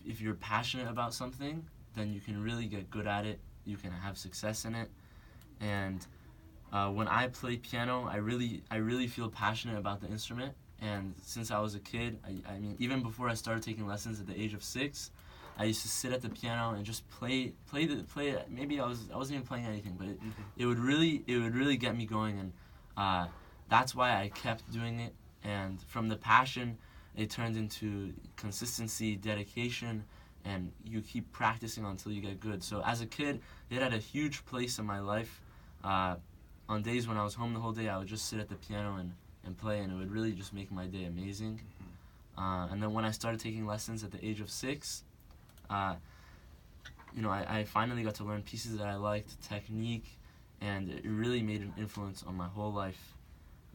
if you're passionate about something, then you can really get good at it. You can have success in it. And when I play piano, I really feel passionate about the instrument. And since I was a kid, I mean, even before I started taking lessons at the age of 6, I used to sit at the piano and just play. Maybe I wasn't even playing anything, but it would really get me going, and that's why I kept doing it. And from the passion, it turned into consistency, dedication, and you keep practicing until you get good. So as a kid, it had a huge place in my life. On days when I was home the whole day, I would just sit at the piano and play, and it would really just make my day amazing. And then when I started taking lessons at the age of 6, I finally got to learn pieces that I liked, technique, and it really made an influence on my whole life.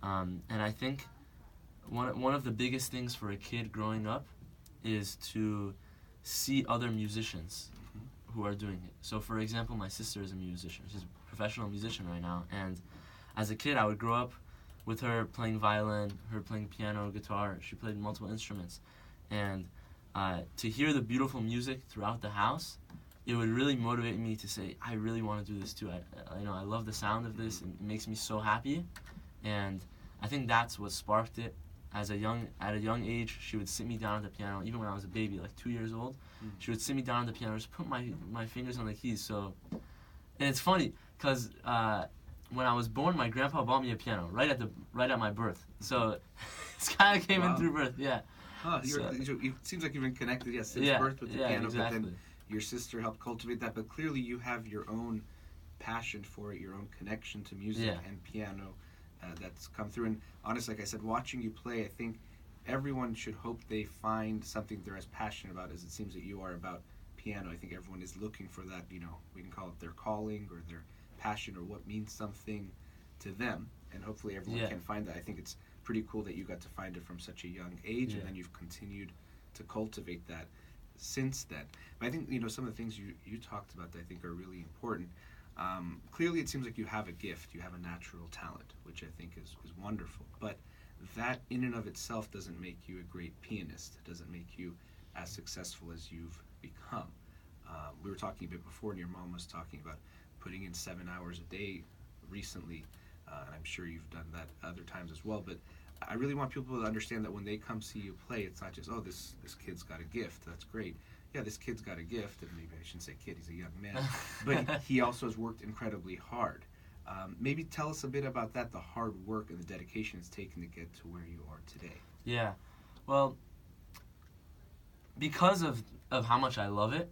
And I think one of the biggest things for a kid growing up is to see other musicians who are doing it. So for example, my sister is a musician. She's a professional musician right now, and as a kid I would grow up with her playing violin, her playing piano, guitar. She played multiple instruments, and to hear the beautiful music throughout the house, it would really motivate me to say, I really want to do this too. I love the sound of this, and it makes me so happy. And I think that's what sparked it. At a young age, she would sit me down at the piano, even when I was a baby, like 2 years old. She would sit me down at the piano, just put my fingers on the keys. So, and it's funny, because when I was born, my grandpa bought me a piano right at my birth. So it's kind of came in through birth, yeah. It seems like you've been connected, since birth with the piano, exactly. But then your sister helped cultivate that. But clearly you have your own passion for it, your own connection to music and piano that's come through. And honestly, like I said, watching you play, I think everyone should hope they find something they're as passionate about as it seems that you are about piano. I think everyone is looking for that, we can call it their calling or their passion or what means something to them. And hopefully everyone can find that. I think it's pretty cool that you got to find it from such a young age, and then you've continued to cultivate that since then. But I think, some of the things you talked about that I think are really important. Clearly it seems like you have a gift, you have a natural talent, which I think is wonderful. But that in and of itself doesn't make you a great pianist. It doesn't make you as successful as you've become. We were talking a bit before, and your mom was talking about putting in 7 hours a day recently, and I'm sure you've done that other times as well. But I really want people to understand that when they come see you play, it's not just, oh, this kid's got a gift, that's great. Yeah, this kid's got a gift, and maybe I shouldn't say kid, he's a young man, but he also has worked incredibly hard. Maybe tell us a bit about that, the hard work and the dedication it's taken to get to where you are today. Yeah, well, because of how much I love it,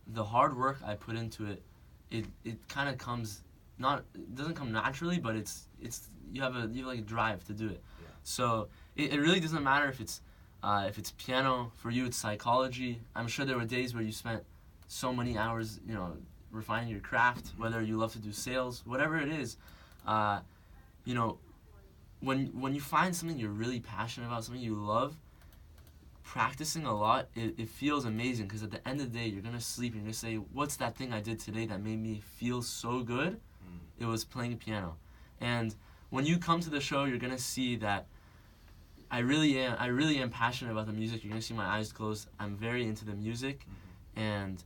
the hard work I put into it, it kind of comes, it doesn't come naturally, but it's you have like a drive to do it. Yeah. So it really doesn't matter if it's piano. For you, it's psychology. I'm sure there were days where you spent so many hours, refining your craft, whether you love to do sales, whatever it is. When you find something you're really passionate about, something you love, practicing a lot, it feels amazing, because at the end of the day, you're going to sleep and you're going to say, what's that thing I did today that made me feel so good? It was playing piano. And when you come to the show, you're going to see that I really am passionate about the music. You're going to see my eyes closed. I'm very into the music, and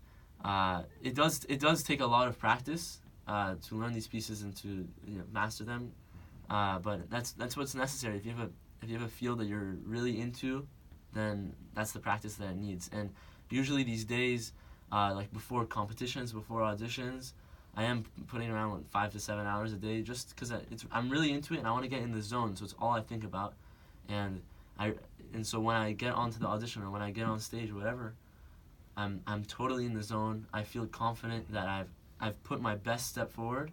it does take a lot of practice to learn these pieces and to master them. But that's what's necessary. If you have a field that you're really into, then that's the practice that it needs. And usually these days, like before competitions, before auditions, I am putting around 5 to 7 hours a day, just because I'm really into it and I want to get in the zone. So it's all I think about. And so when I get onto the audition or when I get on stage or whatever, I'm totally in the zone. I feel confident that I've put my best step forward.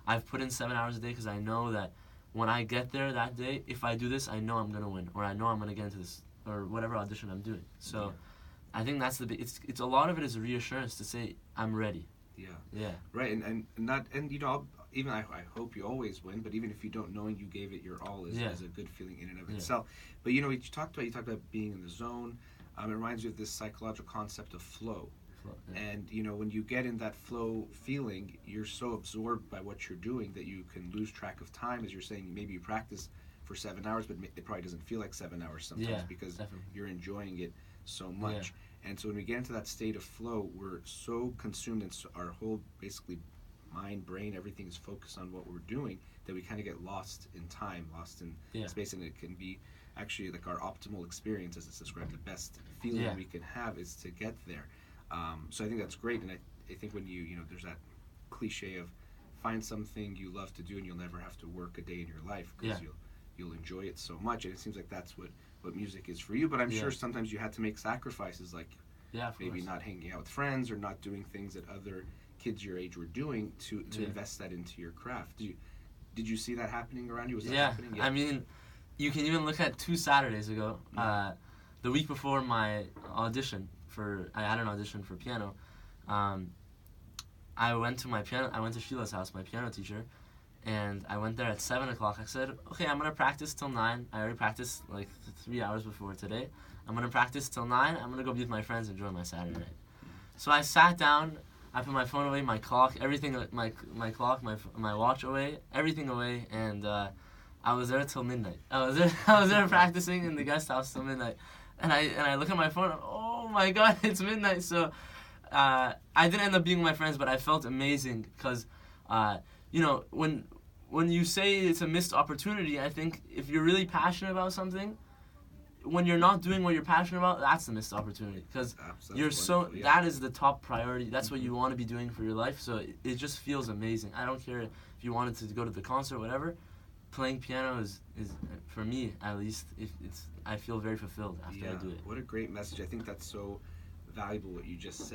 I've put in 7 hours a day because I know that when I get there that day, if I do this, I know I'm gonna win, or I know I'm gonna get into this or whatever audition I'm doing. So I think that's it's a lot of it is a reassurance to say I'm ready. Yeah. Right, and even I hope you always win, but even if you don't, knowing you gave it your all is a good feeling in and of itself. But you talked about being in the zone. It reminds you of this psychological concept of flow. And when you get in that flow feeling, you're so absorbed by what you're doing that you can lose track of time. As you're saying, maybe you practice for 7 hours, but it probably doesn't feel like 7 hours sometimes because definitely. you're enjoying it so much. And so when we get into that state of flow, we're so consumed, and so our whole basically mind, brain, everything is focused on what we're doing, that we kind of get lost in time, lost in space, and it can be actually like our optimal experience, as it's described. The best feeling we can have is to get there. So I think that's great, and I think when you know, there's that cliche of find something you love to do and you'll never have to work a day in your life, because you'll enjoy it so much, and it seems like that's what music is for you. But I'm sure sometimes you had to make sacrifices, like maybe not hanging out with friends or not doing things that other kids your age were doing to invest that into your craft. Did you see that happening around you? Was that happening? I mean, you can even look at 2 Saturdays ago, the week before my audition I had an audition for piano. I went to Sheila's house, my piano teacher, and I went there at 7 o'clock. I said, okay, I'm going to practice till 9. I already practiced like 3 hours before today. I'm going to practice till 9. I'm going to go be with my friends and enjoy my Saturday night. So I sat down, I put my phone away, my clock, everything, my clock, my watch away, everything away, and I was there till midnight. I was there practicing in the guest house till midnight. And I look at my phone, and, oh my God, it's midnight. So I didn't end up being with my friends, but I felt amazing, because you know, when you say it's a missed opportunity, I think if you're really passionate about something, when you're not doing what you're passionate about, that's the missed opportunity, because you're that is the top priority. That's what you want to be doing for your life. So it just feels amazing. I don't care if you wanted to go to the concert, whatever. Playing piano is for me, at least, I feel very fulfilled after I do it. What a great message. I think that's so valuable what you just said.